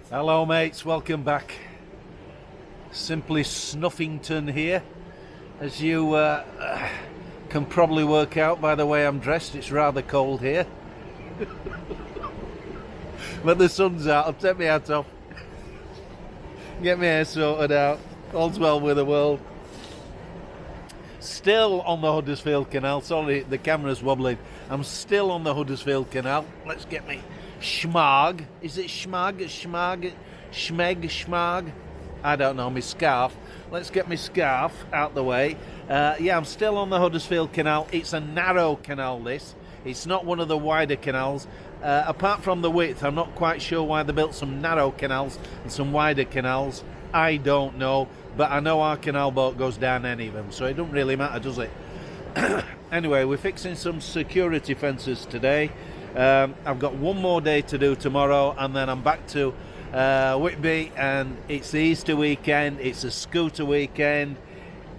Hello mates, welcome back. Simply Snuffington here. As you can probably work out by the way I'm dressed, it's rather cold here. But the sun's out, I'll take my hat off. Get my hair sorted out. All's well with the world. Still on the Huddersfield Canal. Sorry, the camera's wobbling. I'm still on the Huddersfield Canal. Let's get me schmag. Is it schmag? Schmag? Schmeg? Schmag? I don't know. My scarf. Let's get my scarf out the way. Yeah, I'm still on the Huddersfield Canal. It's a narrow canal, this. It's not one of the wider canals. Apart from the width, I'm not quite sure why they built some narrow canals and some wider canals. I don't know. But I know our canal boat goes down any of them, so it doesn't really matter, does it? Anyway, we're fixing some security fences today. I've got one more day to do tomorrow, and then I'm back to Whitby, and it's the Easter weekend, it's a scooter weekend.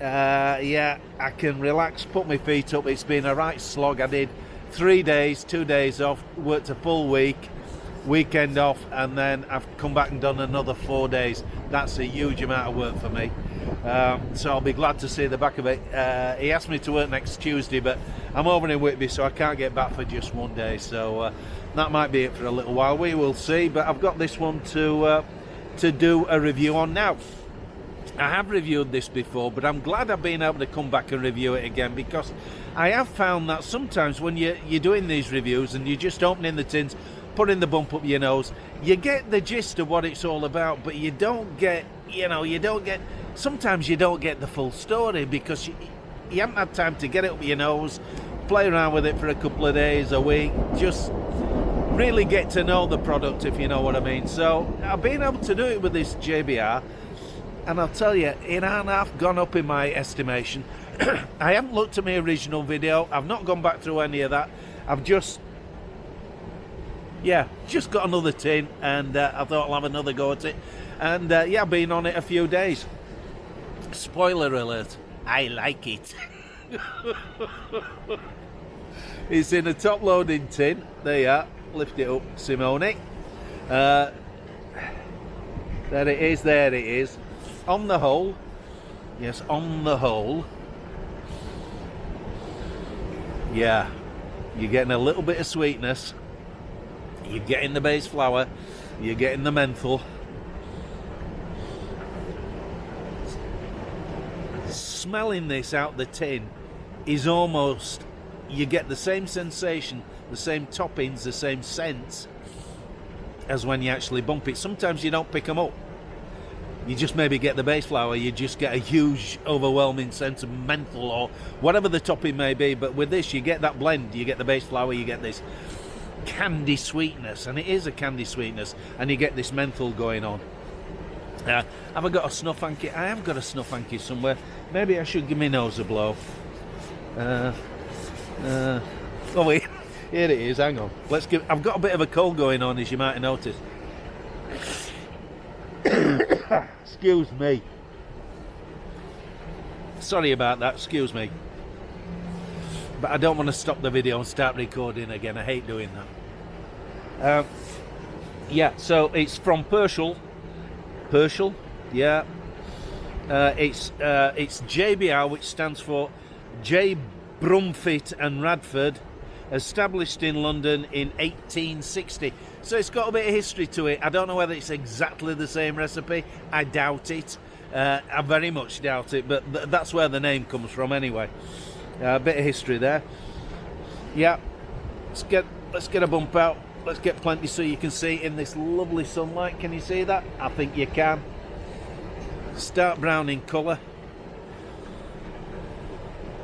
Yeah, I can relax, put my feet up. It's been a right slog. I did 3 days, 2 days off, worked a full weekend off, and then I've come back and done another 4 days. That's a huge amount of work for me. So I'll be glad to see the back of it. He asked me to work next Tuesday, but I'm over in Whitby, so I can't get back for just 1 day. So that might be it for a little while. We will see. But I've got this one to do a review on now. I have reviewed this before, but I'm glad I've been able to come back and review it again, because I have found that sometimes when you're doing these reviews and you're just opening the tins, putting the bump up your nose, you get the gist of what it's all about, but you don't get, sometimes you don't get the full story, because you haven't had time to get it up your nose, play around with it for a couple of days, a week, just really get to know the product, if you know what I mean. So I've been able to do it with this JBR, and I'll tell you, it hasn't half gone up in my estimation. I haven't looked at my original video, I've not gone back through any of that, I've just got another tin, and I thought I'll have another go at it. And yeah, I've been on it a few days. Spoiler alert, I like it. It's in a top loading tin. There you are. Lift it up, Simone. There it is, there it is. On the whole, yes, on the whole, yeah, you're getting a little bit of sweetness. You're getting the base flower, you're getting the menthol. Smelling this out the tin is almost, you get the same sensation, the same toppings, the same scents as when you actually bump it. Sometimes you don't pick them up. You just maybe get the base flower, you just get a huge, overwhelming sense of menthol or whatever the topping may be. But with this, you get that blend, you get the base flower, you get this candy sweetness, and it is a candy sweetness, and you get this menthol going on. Have I got a snuff hanky? I have got a snuff hanky somewhere. Maybe I should give my nose a blow. Oh wait, here it is. Hang on. I've got a bit of a cold going on, as you might have noticed. Excuse me. Sorry about that. Excuse me. But I don't want to stop the video and start recording again. I hate doing that. Yeah, so it's from Pershall. Pershall, yeah. It's JBR, which stands for J. Brumfitt and Radford, established in London in 1860. So it's got a bit of history to it. I don't know whether it's exactly the same recipe. I doubt it. I very much doubt it, but that's where the name comes from anyway. A bit of history there. Yeah, let's get a bump out. Let's get plenty so you can see in this lovely sunlight. Can you see that? I think you can. Start brown in colour.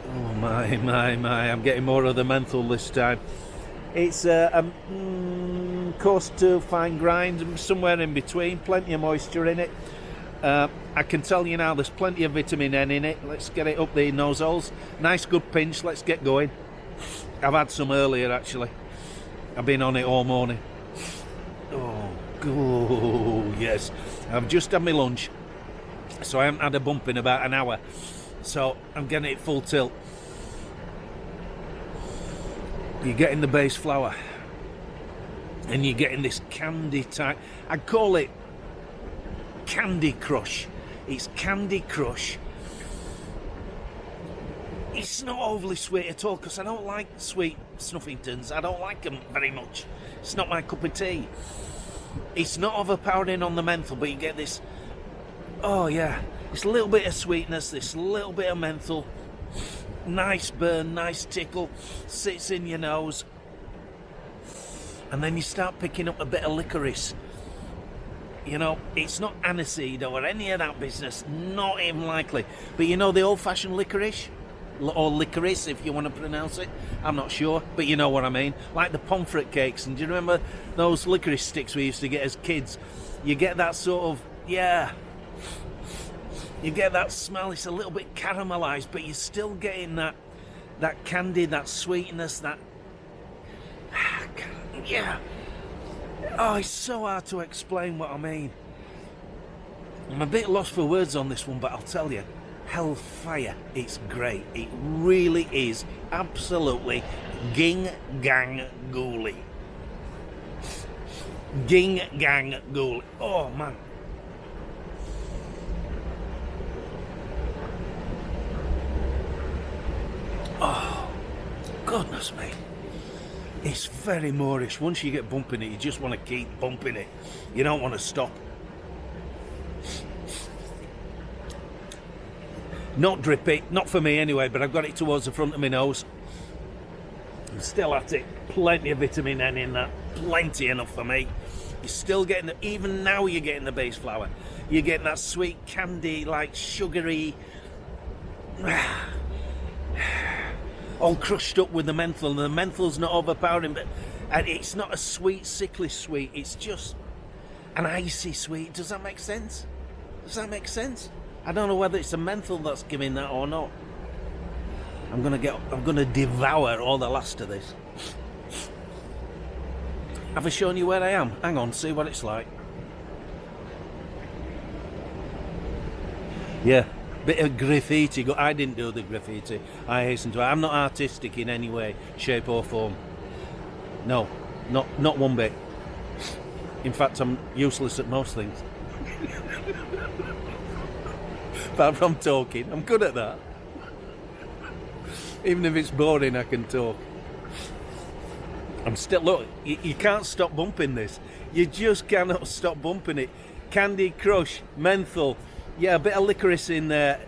Oh my, I'm getting more of the menthol this time. It's coarse to fine grind, somewhere in between. Plenty of moisture in it. I can tell you now there's plenty of vitamin N in it. Let's get it up the nose holes. Nice good pinch, let's get going. I've had some earlier actually. I've been on it all morning. Oh yes. I've just had my lunch, so I haven't had a bump in about an hour. So I'm getting it full tilt. You're getting the base flower, and you're getting this candy type. I'd call it Candy Crush. It's Candy Crush. It's not overly sweet at all, because I don't like sweet Snuffingtons. I don't like them very much. It's not my cup of tea. It's not overpowering on the menthol, but you get this, oh yeah, this little bit of sweetness, this little bit of menthol. Nice burn, nice tickle, sits in your nose. And then you start picking up a bit of licorice. You know, it's not aniseed or any of that business, not even likely. But you know the old-fashioned licorice? Or licorice, if you want to pronounce it. I'm not sure, but you know what I mean. Like the pomfret cakes, and do you remember those licorice sticks we used to get as kids? You get that sort of, yeah, you get that smell. It's a little bit caramelized, but you're still getting that candy, that sweetness, that, yeah. Oh, it's so hard to explain what I mean. I'm a bit lost for words on this one, but I'll tell you, hellfire, it's great. It really is absolutely ging gang ghouly. Ging gang ghouly. Oh man. Oh, goodness me. It's very Moorish. Once you get bumping it, you just want to keep bumping it. You don't want to stop. Not drippy, not for me anyway, but I've got it towards the front of my nose. I'm still at it. Plenty of vitamin N in that. Plenty enough for me. You're still getting the, even now you're getting the base flower. You're getting that sweet candy, like sugary, all crushed up with the menthol. And the menthol's not overpowering, but and it's not a sweet, sickly sweet. It's just an icy sweet. Does that make sense? Does that make sense? I don't know whether it's a menthol that's giving that or not. I'm gonna devour all the last of this. Have I shown you where I am? Hang on, see what it's like. Yeah, bit of graffiti. I didn't do the graffiti. I hasten to. I'm not artistic in any way, shape or form. No, not one bit. In fact, I'm useless at most things. Apart from talking, I'm good at that. Even if it's boring, I can talk. I'm still, look, you can't stop bumping this. You just cannot stop bumping it. Candy Crush, menthol, yeah, a bit of licorice in there.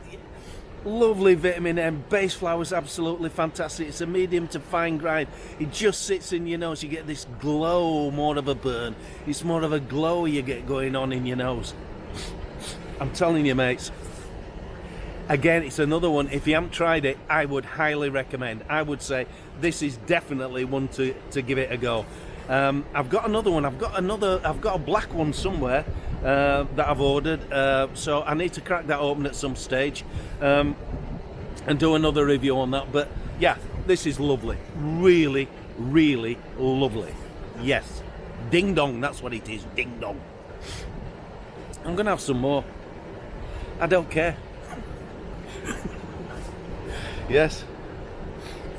Lovely vitamin N. Base flower's absolutely fantastic. It's a medium to fine grind. It just sits in your nose. You get this glow, more of a burn. It's more of a glow you get going on in your nose. I'm telling you, mates. Again, it's another one. If you haven't tried it, I would highly recommend. I would say this is definitely one to give it a go. I've got another one. I've got a black one somewhere that I've ordered. So I need to crack that open at some stage and do another review on that. But yeah, this is lovely. Really, really lovely. Yes. Ding dong, that's what it is. Ding dong. I'm going to have some more. I don't care. Yes.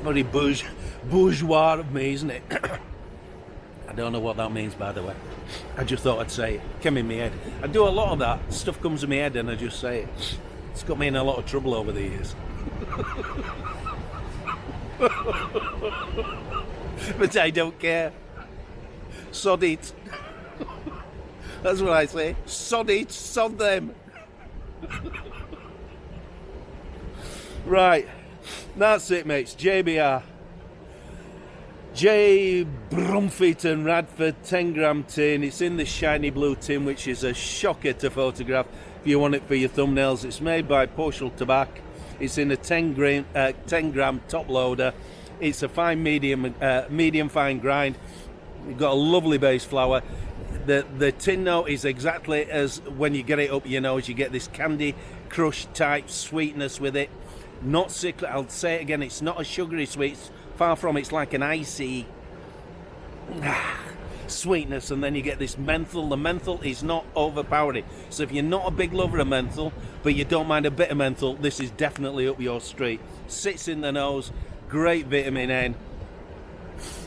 Very bourgeois of me, isn't it? I don't know what that means, by the way. I just thought I'd say it. Came in my head. I do a lot of that. Stuff comes in my head and I just say it. It's got me in a lot of trouble over the years. But I don't care. Sod it. That's what I say. Sod it. Sod them. Right. That's it, mates. JBR. J. Brumfit and Radford 10 gram tin. It's in this shiny blue tin, which is a shocker to photograph if you want it for your thumbnails. It's made by Portial Tobacco. It's in a 10 gram top loader. It's a fine medium fine grind. You've got a lovely base flower. The tin note is exactly as when you get it up your nose. You get this Candy Crush type sweetness with it. Not sickly. I'll say it again. It's not a sugary sweet. It's far from. It's like an icy sweetness, and then you get this menthol. The menthol is not overpowering. So if you're not a big lover of menthol, but you don't mind a bit of menthol, this is definitely up your street. Sits in the nose. Great vitamin N.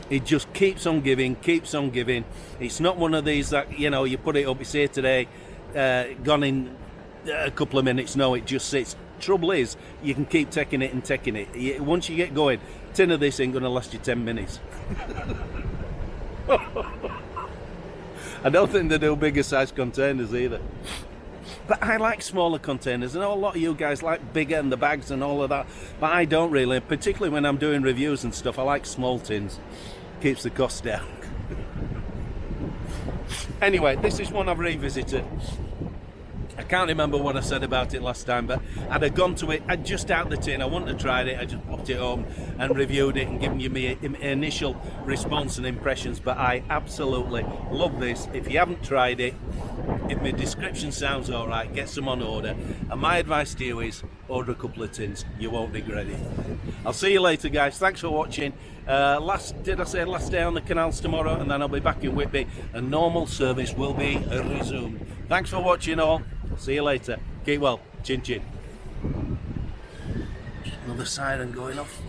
It just keeps on giving, keeps on giving. It's not one of these that, you know, you put it up, it's here today, gone in a couple of minutes. No, it just sits. Trouble is, you can keep taking it and taking it. Once you get going, a tin of this ain't going to last you 10 minutes. I don't think they do bigger size containers either. But I like smaller containers. I know a lot of you guys like bigger and the bags and all of that, but I don't really, particularly when I'm doing reviews and stuff. I like small tins. Keeps the cost down. Anyway, this is one I've revisited. I can't remember what I said about it last time, but I'd have gone to it, I'd just out the tin, I wouldn't have tried it, I just popped it home and reviewed it and given you my initial response and impressions, but I absolutely love this. If you haven't tried it, if my description sounds alright, get some on order, and my advice to you is order a couple of tins, you won't regret it. I'll see you later, guys. Thanks for watching. Last day on the canals tomorrow, and then I'll be back in Whitby and normal service will be resumed. Thanks for watching all. See you later. Keep well. Chin chin. Another siren going off.